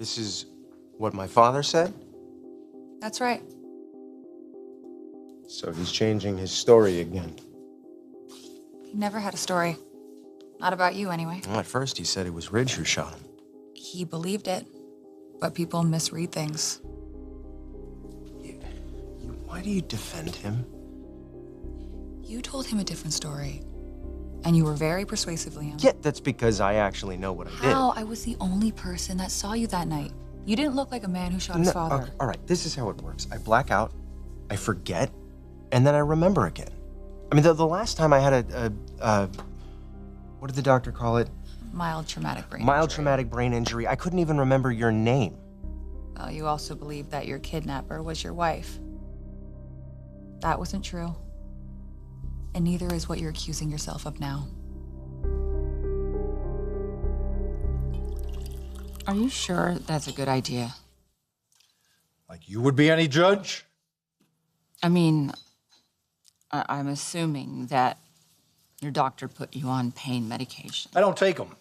This is what my father said? That's right. So he's changing his story again. He never had a story. Not about you, anyway. Well, at first he said it was Ridge who shot him. He believed it, but people misread things. Why do you defend him? You told him a different story, and you were very persuasive, Liam. Yeah, that's because I actually know what I did. How? I was the only person that saw you that night. You didn't look like a man who shot his father. Okay, all right, this is how it works. I black out, I forget, and then I remember again. I mean, the last time I had what did the doctor call it? Mild traumatic brain injury. Mild traumatic brain injury. I couldn't even remember your name. Well, you also believed that your kidnapper was your wife. That wasn't true. And neither is what you're accusing yourself of now. Are you sure that's a good idea? Like you would be any judge? I mean, I'm assuming that your doctor put you on pain medication. I don't take them.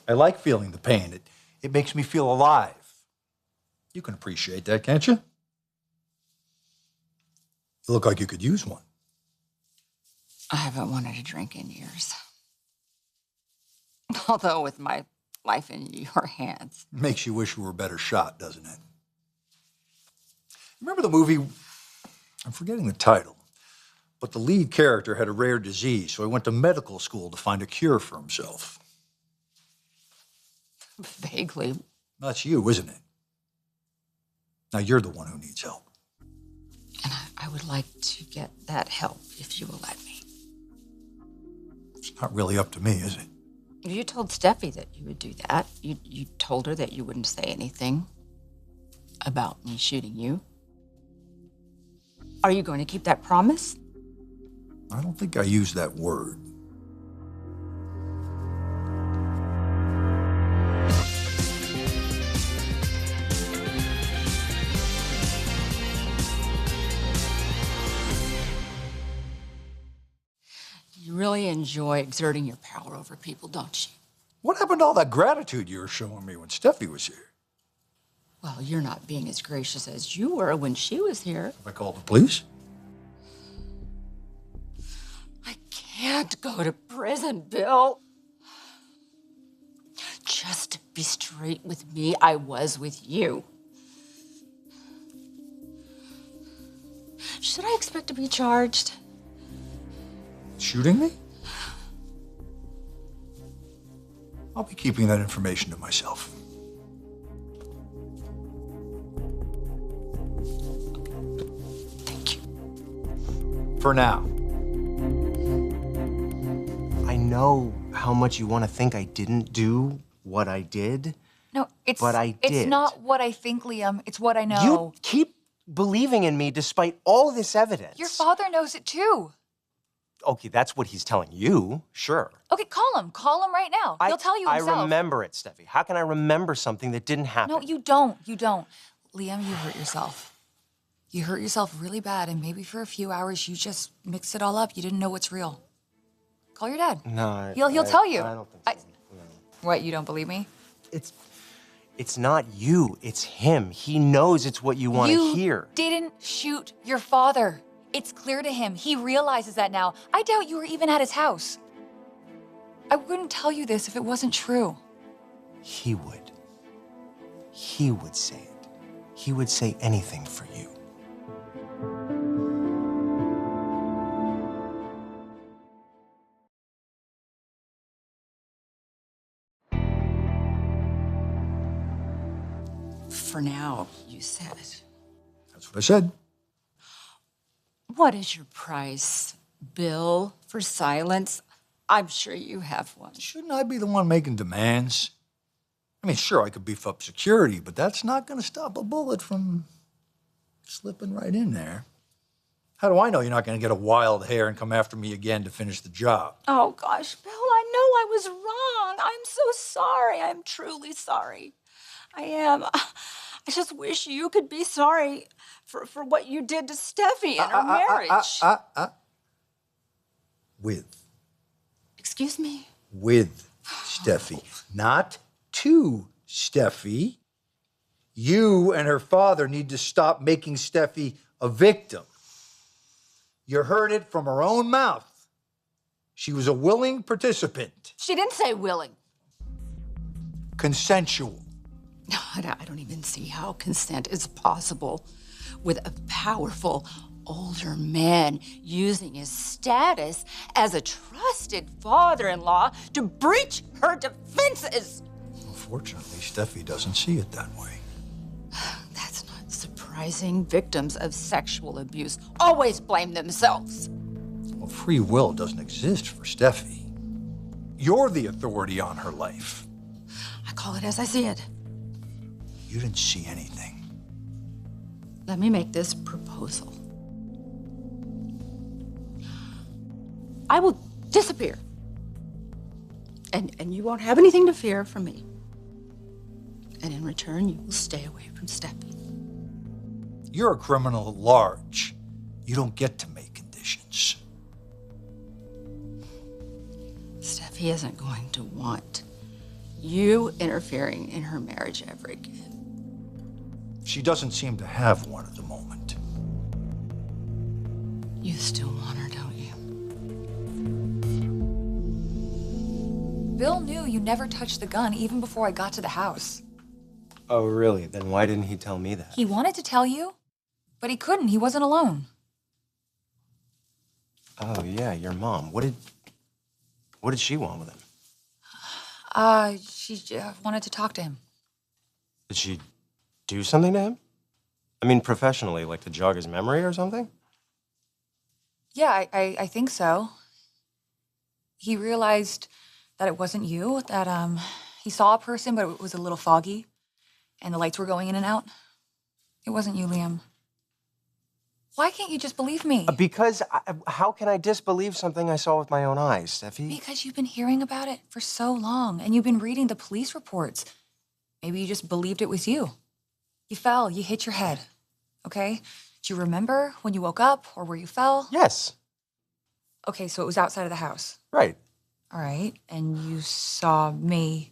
I like feeling the pain. It makes me feel alive. You can appreciate that, can't you? You look like you could use one. I haven't wanted a drink in years. Although with my life in your hands. Makes you wish you were a better shot, doesn't it? Remember the movie, I'm forgetting the title, but the lead character had a rare disease, so he went to medical school to find a cure for himself. Vaguely. That's you, isn't it? Now you're the one who needs help. And I would like to get that help if you will let me. It's not really up to me, is it? You told Steffi that you would do that. You told her that you wouldn't say anything about me shooting you. Are you going to keep that promise? I don't think I used that word. You really enjoy exerting your power over people, don't you? What happened to all that gratitude you were showing me when Steffi was here? Well, you're not being as gracious as you were when she was here. Have I called the police? I can't go to prison, Bill. Just to be straight with me, I was with you. Should I expect to be charged? Shooting me? I'll be keeping that information to myself. Thank you. For now. I know how much you want to think I didn't do what I did. No, But I It's did. not what I think, Liam. It's what I know. You keep believing in me despite all this evidence. Your father knows it too. Okay, that's what he's telling you, sure. Okay, call him. Call him right now. He'll tell you himself. I remember it, Steffi. How can I remember something that didn't happen? No, you don't. You don't. Liam, you hurt yourself. You hurt yourself really bad, and maybe for a few hours you just mixed it all up. You didn't know what's real. Call your dad. No, He'll tell you. I don't think so. No. What, you don't believe me? It's not you, it's him. He knows it's what you want to hear. You didn't shoot your father. It's clear to him. He realizes that now. I doubt you were even at his house. I wouldn't tell you this if it wasn't true. He would. He would say it. He would say anything for you. For now, you said. That's what I said. What is your price, Bill, for silence? I'm sure you have one. Shouldn't I be the one making demands? I mean, sure, I could beef up security, but that's not going to stop a bullet from slipping right in there. How do I know you're not going to get a wild hair and come after me again to finish the job? Oh, gosh, Bill, I know I was wrong. I'm so sorry. I'm truly sorry. I am. I just wish you could be sorry for what you did to Steffi and her marriage. With. Excuse me? With Steffi. Not to Steffie, you and her father need to stop making Steffie a victim. You heard it from her own mouth. She was a willing participant. She didn't say willing. Consensual. I don't even see how consent is possible with a powerful older man using his status as a trusted father-in-law to breach her defenses. Unfortunately, Steffie doesn't see it that way. That's not surprising. Victims of sexual abuse always blame themselves. Well, free will doesn't exist for Steffie. You're the authority on her life. I call it as I see it. You didn't see anything. Let me make this proposal. I will disappear. And you won't have anything to fear from me. And in return, you will stay away from Steffie. You're a criminal at large. You don't get to make conditions. Steffie isn't going to want you interfering in her marriage ever again. She doesn't seem to have one at the moment. You still want her, don't you? Bill knew you never touched the gun even before I got to the house. Oh, really? Then why didn't he tell me that? He wanted to tell you, but he couldn't. He wasn't alone. Oh, yeah, your mom. What did she want with him? She wanted to talk to him. Did she do something to him? I mean, professionally, like to jog his memory or something? Yeah, I think so. He realized that it wasn't you, that he saw a person, but it was a little foggy, and the lights were going in and out. It wasn't you, Liam. Why can't you just believe me? Because how can I disbelieve something I saw with my own eyes, Steffi? Because you've been hearing about it for so long, and you've been reading the police reports. Maybe you just believed it was you. You fell, you hit your head, okay? Do you remember when you woke up or where you fell? Yes. Okay, so it was outside of the house. Right. All right, and you saw me,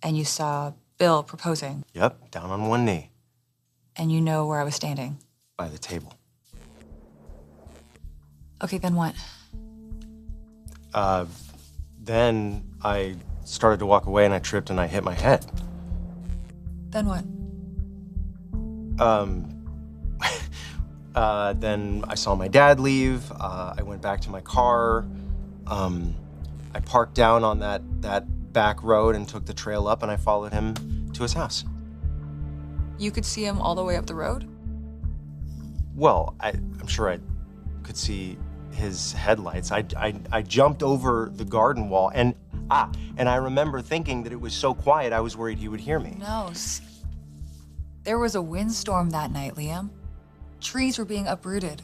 and you saw Bill proposing, Yep, down on one knee and you know where I was standing. by the table. Okay, then what? Then I started to walk away and I tripped and I hit my head. Then what? Then I saw my dad leave. I went back to my car. I parked down on that back road and took the trail up, and I followed him to his house. You could see him all the way up the road? Well, I'm sure I could see his headlights. I jumped over the garden wall, and I remember thinking that it was so quiet I was worried he would hear me. No. There was a windstorm that night, Liam. Trees were being uprooted.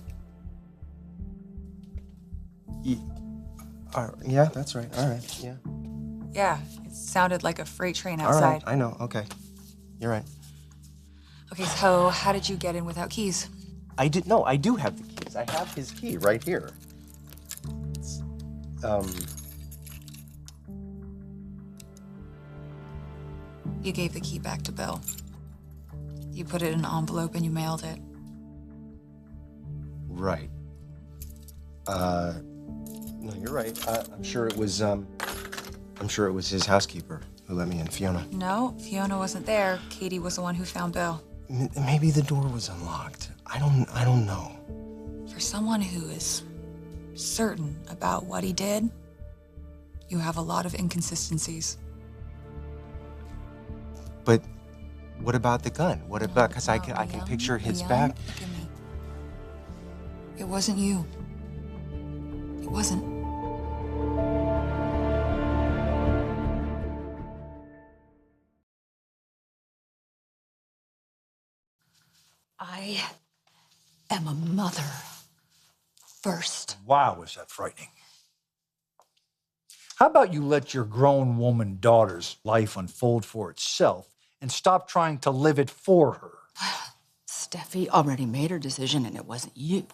Yeah, that's right. All right, yeah. Yeah, it sounded like a freight train All outside. right, I know. Okay, you're right. Okay, so how did you get in without keys? I do have the keys. I have his key right here. It's, You gave the key back to Bill. You put it in an envelope and you mailed it. right. No, you're right. I'm sure it was his housekeeper who let me in, Fiona. No, Fiona wasn't there. Katie was the one who found Bill. Maybe the door was unlocked. I don't know. For someone who is certain about what he did, you have a lot of inconsistencies. But what about the gun? What about, because I can picture his back. Look at me. It wasn't you. It wasn't. I am a mother first. Wow, is that frightening. How about you let your grown woman daughter's life unfold for itself and stop trying to live it for her? Steffi already made her decision, and it wasn't you.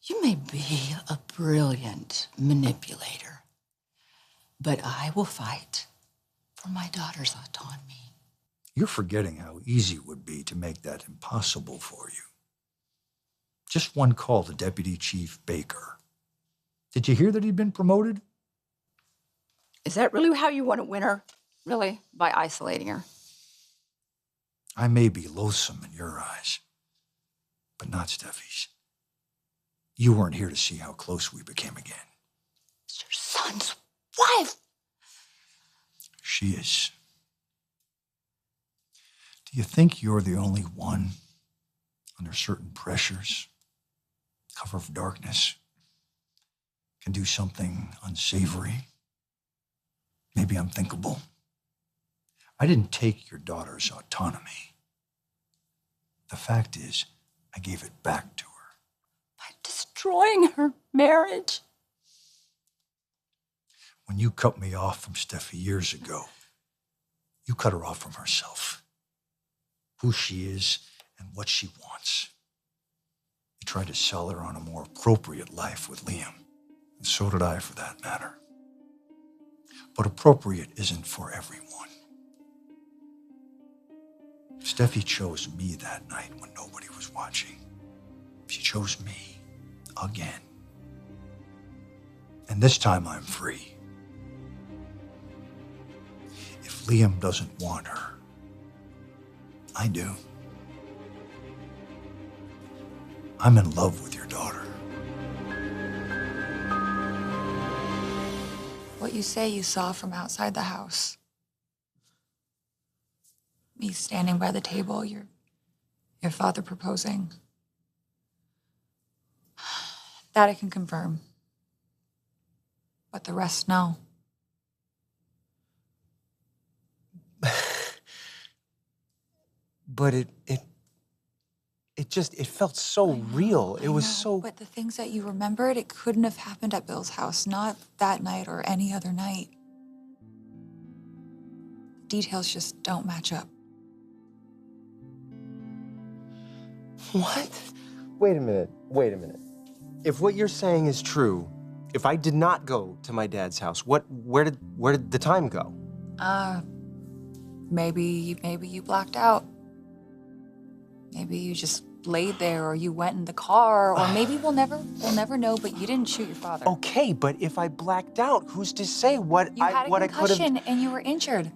You may be a brilliant manipulator, but I will fight for for my daughter's autonomy. You're forgetting how easy it would be to make that impossible for you. Just one call to Deputy Chief Baker. Did you hear that he'd been promoted? Is that really how you want to win her? Really? By isolating her? I may be loathsome in your eyes, but not Steffie's. You weren't here to see how close we became again. It's your son's wife. She is. Do you think you're the only one under certain pressures, cover of darkness, can do something unsavory, maybe unthinkable? I didn't take your daughter's autonomy. The fact is, I gave it back to her. By destroying her marriage. When you cut me off from Steffie years ago, you cut her off from herself, who she is and what she wants. You tried to sell her on a more appropriate life with Liam, and so did I for that matter. But appropriate isn't for everyone. Steffie chose me that night when nobody was watching. She chose me again. And this time I'm free. If Liam doesn't want her, I do. I'm in love with your daughter. What you say you saw from outside the house. Me standing by the table, your father proposing. That I can confirm. But the rest, no. But it felt so real. It was so... But the things that you remembered, it couldn't have happened at Bill's house. Not that night or any other night. Details just don't match up. What? Wait a minute. If what you're saying is true, if I did not go to my dad's house, where did the time go? Maybe you blacked out. Maybe you just laid there, or you went in the car, or maybe we'll never know, but you didn't shoot your father. Okay, but if I blacked out, who's to say what You had a I could have... concussion and you were injured.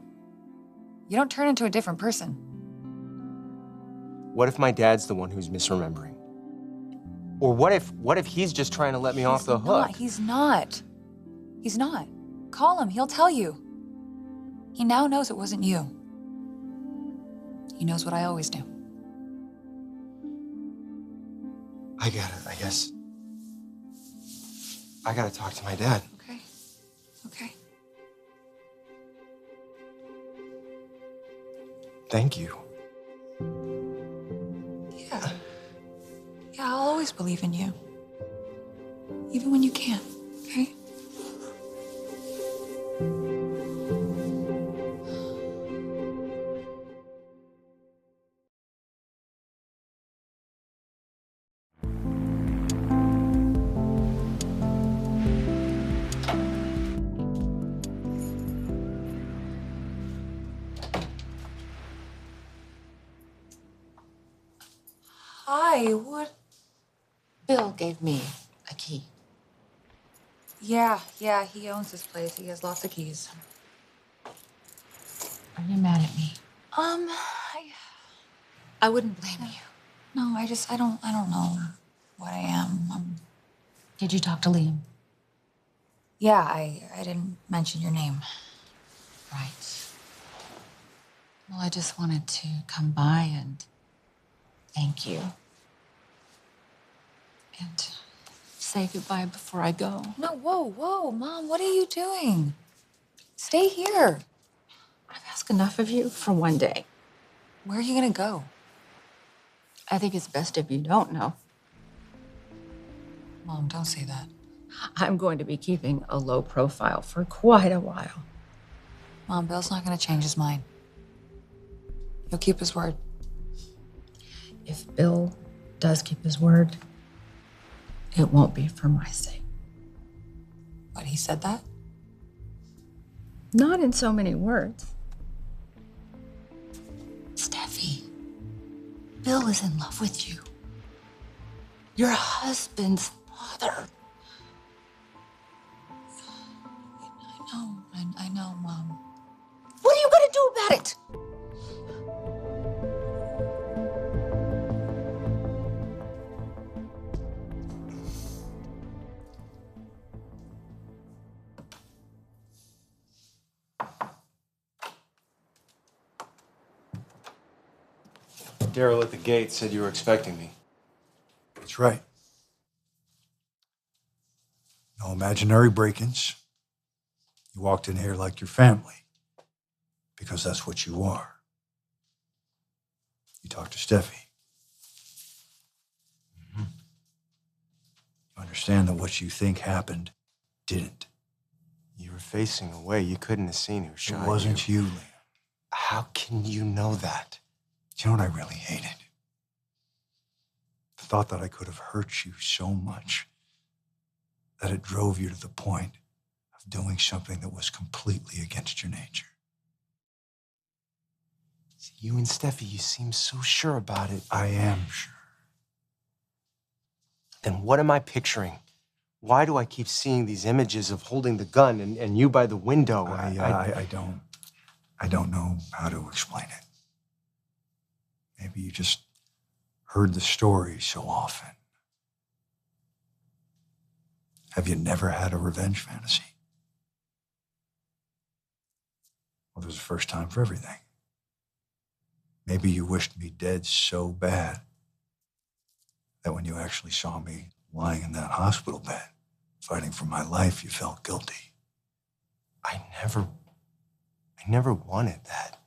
You don't turn into a different person. What if my dad's the one who's misremembering? Or what if he's just trying to let me off the hook? He's not. Call him, he'll tell you. He now knows it wasn't you. He knows what I always do. I guess. I gotta talk to my dad. Okay. Thank you. Yeah, I'll always believe in you. Even when you can't, okay? Hi, what? Bill gave me a key. Yeah, he owns this place. He has lots of keys. Are you mad at me? I wouldn't blame you. No, I don't know what I am. Did you talk to Liam? Yeah, I didn't mention your name. Right. Well, I just wanted to come by and thank you. And say goodbye before I go. No, whoa, Mom, what are you doing? Stay here. I've asked enough of you for one day. Where are you gonna go? I think it's best if you don't know. Mom, don't say that. I'm going to be keeping a low profile for quite a while. Mom, Bill's not gonna change his mind. He'll keep his word. If Bill does keep his word, it won't be for my sake. What, he said that? Not in so many words. Bill is in love with you. Your husband's father. I know, Mom. What are you gonna do about it? Daryl at the gate said you were expecting me. That's right. No imaginary break-ins. You walked in here like your family, because that's what you are. You talked to Steffie. You understand that what you think happened didn't. You were facing away. You couldn't have seen who shot It wasn't you, Liam. How can you know that? Do you know what I really hated? The thought that I could have hurt you so much that it drove you to the point of doing something that was completely against your nature. See, you and Steffi, you seem so sure about it. I am sure. Then what am I picturing? Why do I keep seeing these images of holding the gun and you by the window? I don't know how to explain it. Maybe you just heard the story so often. Have you never had a revenge fantasy? Well, there's a first time for everything. Maybe you wished me dead so bad that when you actually saw me lying in that hospital bed, fighting for my life, you felt guilty. I never wanted that.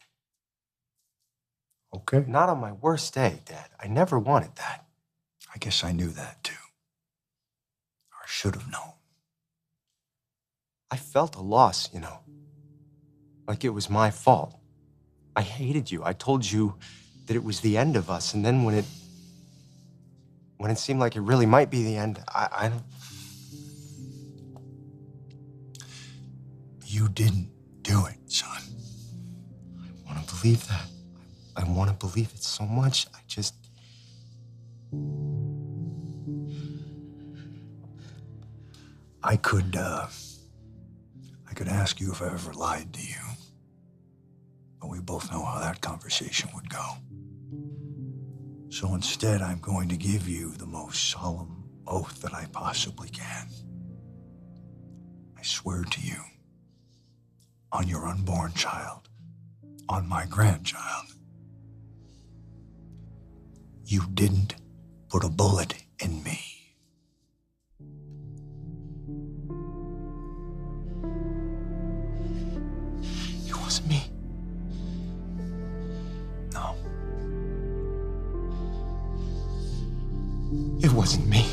Okay. Not on my worst day, Dad. I never wanted that. I guess I knew that too. Or I should have known. I felt a loss, you know. Like it was my fault. I hated you. I told you that it was the end of us, and then when it seemed like it really might be the end, I don't... You didn't do it, son. I want to believe that. I want to believe it so much. I just... I could ask you if I ever lied to you. But we both know how that conversation would go. So instead, I'm going to give you the most solemn oath that I possibly can. I swear to you, on your unborn child, on my grandchild, you didn't put a bullet in me. It wasn't me. No. It wasn't me.